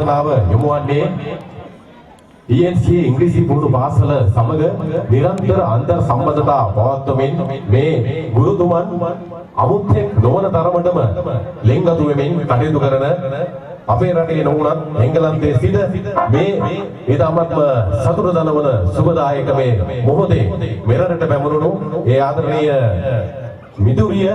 ආරාධනාව යොමු වන්නේ ENC ඉංග්‍රීසි පුහුණු පාසල සමග නිරන්තර අන්තර් සම්බන්ධතා පවත්වමින් මේ ගුරුතුමන් අමුත්තෙක් නොවන තරමටම ලෙන්ගතු වෙමින් කටයුතු කරන අපේ රටේ නොවුනත් එංගලන්තයේ සිට මේ ඊටමත්ම සතුට දනවන සුබදායක මේ මොහොතේ මෙරටට පැමුණුණු ඒ ආදරණීය මිදුරිය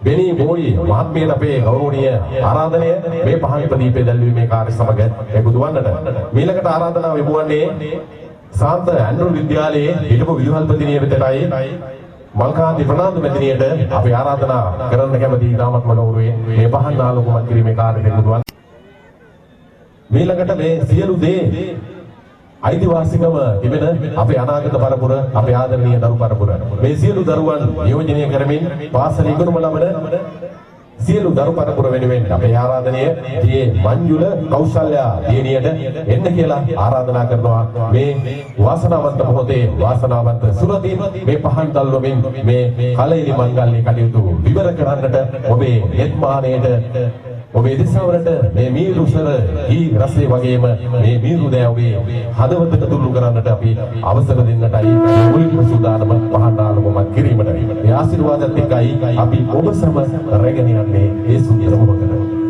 බෙනී මෝයි මහත්මියට අපේ ගෞරවනීය ආරාධනය මේ පහන් ප්‍රදීපේ දැල්වීමේ කාර්ය සමග එකතු වන්නට මීළඟට ආරාධනාව යොමුවන්නේ සාන්ත ඇන්ඩ්‍රු විද්‍යාලයේ හිටපු විදුහල්පතිනිය වෙතටයි මල්කාන්ති ප්‍රනාන්දු මැදිනියට අපි ආරාධනා කරන්න කැමති ඉතාමත්ම ගෞරවයෙන් මේ පහන් ආලෝකමත් කිරීමේ කාර්යයට එකතු වන්න මීළඟට මේ සියලු දේ අයිතිවාසිකම තිබෙන අපේ අනාගත පරපුර අපේ ආදරණීය දරු පරපුර මේ සියලු දරුවන් නියෝජනය කරමින් පාසල ඉගෙනුම ලබන සියලු දරු පරපුර වෙනුවෙන් අපේ ආරාධනය දී මංජුල කෞශල්‍යා දියණියට එන්න කියලා ආරාධනා කරනවා මේ වාසනාවන්ත මොහොතේ වාසනාවන්ත සුරතින් මේ පහන් දැල්වමින් මේ කලෙලි මංගල්‍ය කටයුතු විවර කරන්නට ඔබේ යෙත්මානයට ඔබේ දිසාවරට මේ මීරුසර හී රසය වගේම මේ මීරු දෑවගේ හදවතට තුල්ලු කරන්නට අපි අවසර දෙන්නටයි මුලින්ම සූදානම පහන් ආලෝකමත් කිරීමට මේ ආශිර්වාදත් එක්කයි අපි ඔබ සම රැගෙන යන්නේ ඒ සුන්දර මොහොතට